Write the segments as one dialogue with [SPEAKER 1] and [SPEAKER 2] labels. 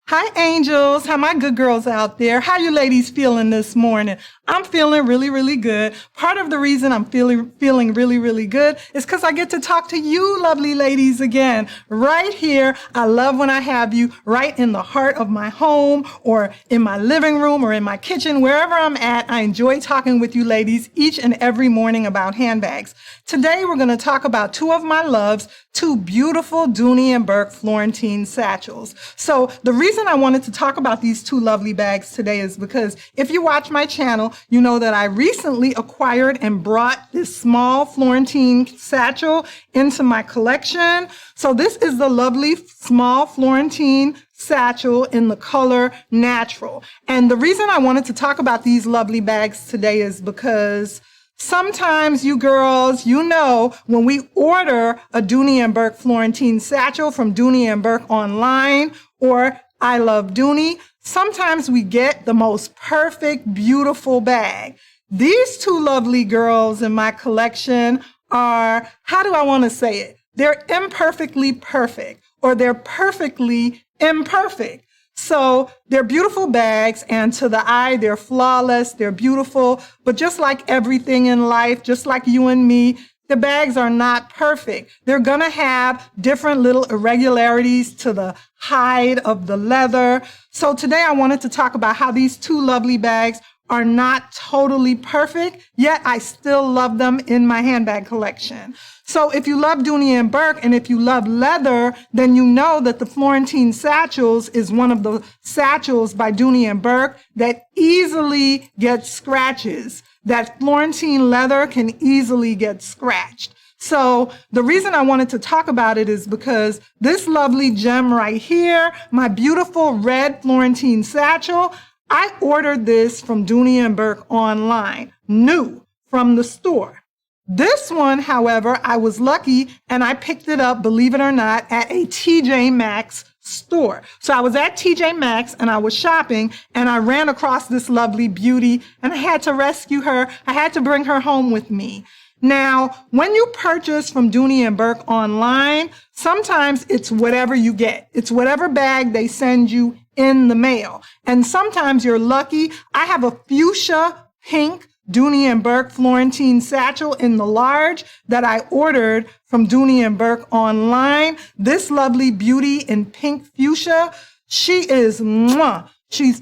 [SPEAKER 1] Hi, angels. How my good girls out there? How you ladies feeling this morning? I'm feeling really, really good. Part of the reason I'm feeling really, really good is because I get to talk to you lovely ladies again right here. I love when I have you right in the heart of my home or in my living room or in my kitchen, wherever I'm at. I enjoy talking with you ladies each and every morning about handbags. Today, we're going to talk about two of my loves, two beautiful Dooney and Bourke Florentine satchels. So the reason I wanted to talk about these two lovely bags today is because if you watch my channel, you know that I recently acquired and brought this small Florentine satchel into my collection. So this is the lovely small Florentine satchel in the color natural. And the reason I wanted to talk about these lovely bags today is because sometimes you girls, you know, when we order a Dooney and Bourke Florentine satchel from Dooney and Bourke online or I Love Dooney, sometimes we get the most perfect, beautiful bag. These two lovely girls in my collection are, how do I want to say it? They're imperfectly perfect, or they're perfectly imperfect. So they're beautiful bags, and to the eye, they're flawless, they're beautiful, but just like everything in life, just like you and me, the bags are not perfect. They're gonna have different little irregularities to the hide of the leather. So today I wanted to talk about how these two lovely bags are not totally perfect, yet I still love them in my handbag collection. So if you love Dooney and Bourke and if you love leather, then you know that the Florentine Satchels is one of the satchels by Dooney and Bourke that easily gets scratches. That Florentine leather can easily get scratched. So the reason I wanted to talk about it is because this lovely gem right here, my beautiful red Florentine satchel, I ordered this from Dooney and Bourke online, new from the store. This one, however, I was lucky and I picked it up, believe it or not, at a TJ Maxx store. So I was at TJ Maxx and I was shopping and I ran across this lovely beauty and I had to rescue her. I had to bring her home with me. Now, when you purchase from Dooney and Bourke online, sometimes it's whatever you get. It's whatever bag they send you in the mail. And sometimes you're lucky. I have a fuchsia pink Dooney and Bourke Florentine satchel in the large that I ordered from Dooney and Bourke online. This lovely beauty in pink fuchsia, she is mwah. She's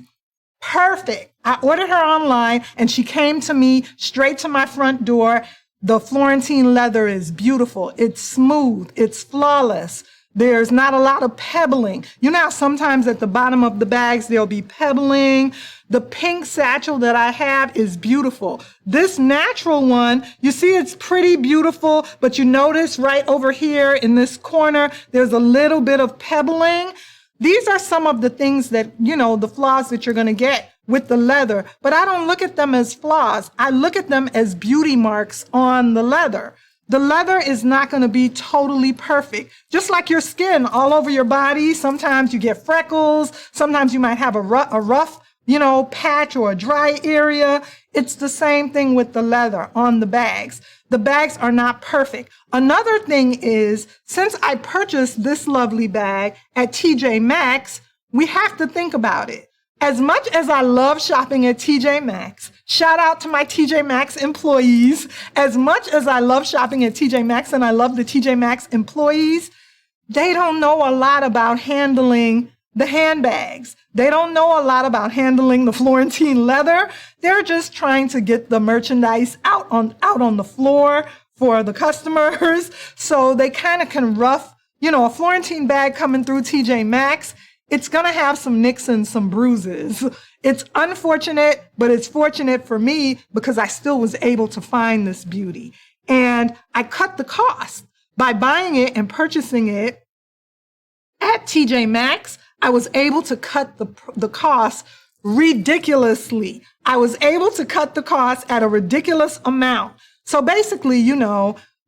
[SPEAKER 1] perfect. I ordered her online and she came to me straight to my front door. The Florentine leather is beautiful. It's smooth. It's flawless. There's not a lot of pebbling. You know how sometimes at the bottom of the bags, there'll be pebbling. The pink satchel that I have is beautiful. This natural one, you see it's pretty beautiful, but you notice right over here in this corner, there's a little bit of pebbling. These are some of the things that, you know, the flaws that you're going to get with the leather, but I don't look at them as flaws. I look at them as beauty marks on the leather. The leather is not going to be totally perfect. Just like your skin all over your body, sometimes you get freckles, sometimes you might have a rough, patch or a dry area. It's the same thing with the leather on the bags. The bags are not perfect. Another thing is, since I purchased this lovely bag at TJ Maxx, we have to think about it. As much as I love shopping at TJ Maxx, shout out to my TJ Maxx employees. As much as I love shopping at TJ Maxx and I love the TJ Maxx employees, they don't know a lot about handling the handbags. They don't know a lot about handling the Florentine leather. They're just trying to get the merchandise out on the floor for the customers. So they kind of can rough, a Florentine bag coming through TJ Maxx. It's going to have some nicks and some bruises. It's unfortunate, but it's fortunate for me because I still was able to find this beauty. And I cut the cost by buying it and purchasing it at TJ Maxx. I was able to cut the cost ridiculously. I was able to cut the cost at a ridiculous amount. So basically,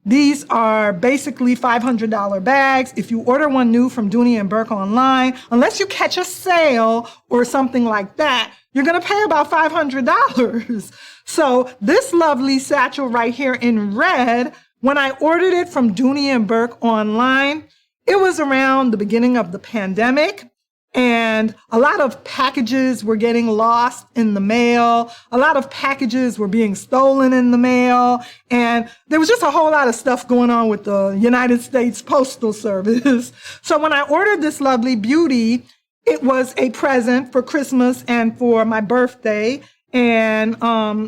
[SPEAKER 1] these are basically $500 bags. If you order one new from Dooney and Bourke online, unless you catch a sale or something like that, you're going to pay about $500. So this lovely satchel right here in red, when I ordered it from Dooney and Bourke online, it was around the beginning of the pandemic. And a lot of packages were getting lost in the mail. A lot of packages were being stolen in the mail. And there was just a whole lot of stuff going on with the United States Postal Service. So when I ordered this lovely beauty, it was a present for Christmas and for my birthday. And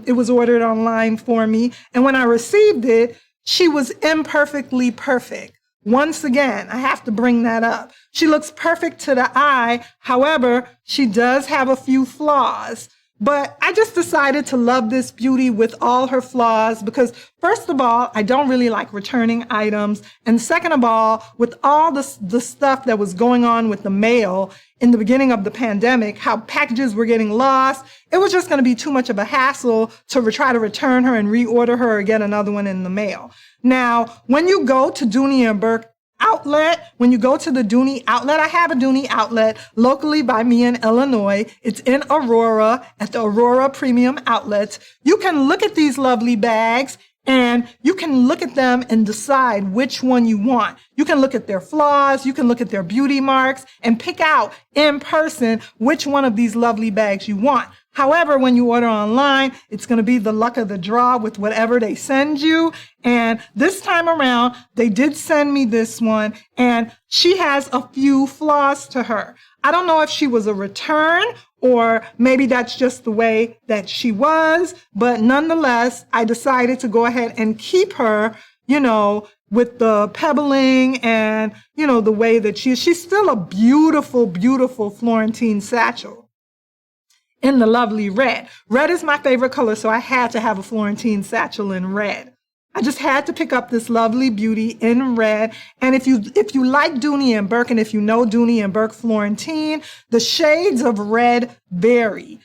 [SPEAKER 1] it was ordered online for me. And when I received it, she was imperfectly perfect. Once again, I have to bring that up. She looks perfect to the eye. However, she does have a few flaws. But I just decided to love this beauty with all her flaws because, first of all, I don't really like returning items. And second of all, with all the stuff that was going on with the mail in the beginning of the pandemic, how packages were getting lost, it was just going to be too much of a hassle to try to return her and reorder her or get another one in the mail. Now, when you go to Dooney and Bourke outlet, when you go to the Dooney outlet, I have a Dooney outlet locally by me in Illinois. It's in Aurora at the Aurora Premium Outlets. You can look at these lovely bags and you can look at them and decide which one you want. You can look at their flaws, you can look at their beauty marks and pick out in person which one of these lovely bags you want. However, when you order online, it's going to be the luck of the draw with whatever they send you. And this time around, they did send me this one, and she has a few flaws to her. I don't know if she was a return or maybe that's just the way that she was, but nonetheless, I decided to go ahead and keep her, with the pebbling and, the way that she's still a beautiful, beautiful Florentine satchel. In the lovely red. Red is my favorite color, so I had to have a Florentine satchel in red. I just had to pick up this lovely beauty in red. And if you like Dooney and Bourke, and if you know Dooney and Bourke Florentine, the shades of red vary.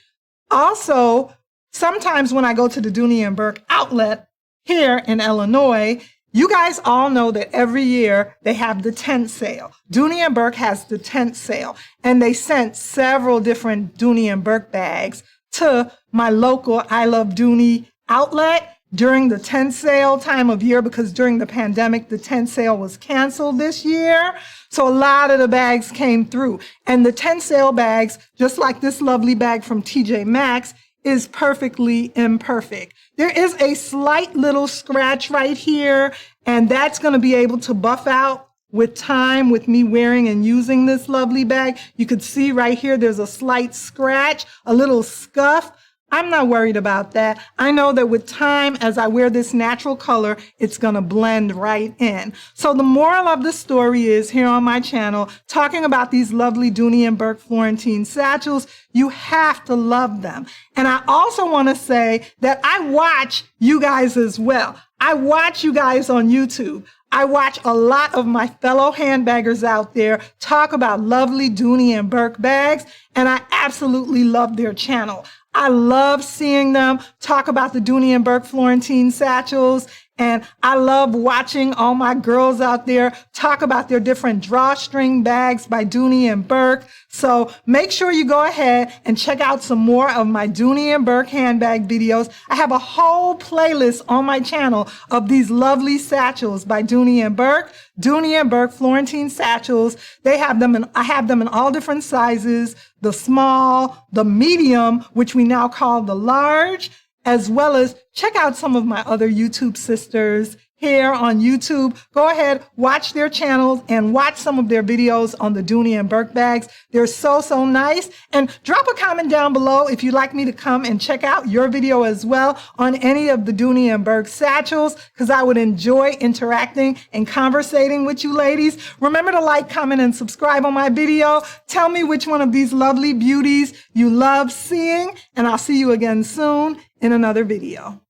[SPEAKER 1] Also, sometimes when I go to the Dooney and Bourke outlet here in Illinois, you guys all know that every year they have the tent sale. Dooney and Bourke has the tent sale, and they sent several different Dooney and Bourke bags to my local I Love Dooney outlet during the tent sale time of year because during the pandemic, the tent sale was canceled this year. So a lot of the bags came through. And the tent sale bags, just like this lovely bag from TJ Maxx, is perfectly imperfect. There is a slight little scratch right here, and that's going to be able to buff out with time with me wearing and using this lovely bag. You could see right here, there's a slight scratch, a little scuff. I'm not worried about that. I know that with time, as I wear this natural color, it's going to blend right in. So the moral of the story is here on my channel, talking about these lovely Dooney and Bourke Florentine satchels, you have to love them. And I also want to say that I watch you guys as well. I watch you guys on YouTube. I watch a lot of my fellow handbaggers out there talk about lovely Dooney and Bourke bags, and I absolutely love their channel. I love seeing them talk about the Dooney and Bourke Florentine satchels, and I love watching all my girls out there talk about their different drawstring bags by Dooney and Bourke. So make sure you go ahead and check out some more of my Dooney and Bourke handbag videos. I have a whole playlist on my channel of these lovely satchels by Dooney and Bourke Florentine satchels. I have them in all different sizes, the small, the medium, which we now call the large, as well as check out some of my other YouTube sisters here on YouTube. Go ahead, watch their channels and watch some of their videos on the Dooney and Bourke bags. They're so, so nice. And drop a comment down below if you'd like me to come and check out your video as well on any of the Dooney and Bourke satchels, because I would enjoy interacting and conversating with you ladies. Remember to like, comment, and subscribe on my video. Tell me which one of these lovely beauties you love seeing, and I'll see you again soon in another video.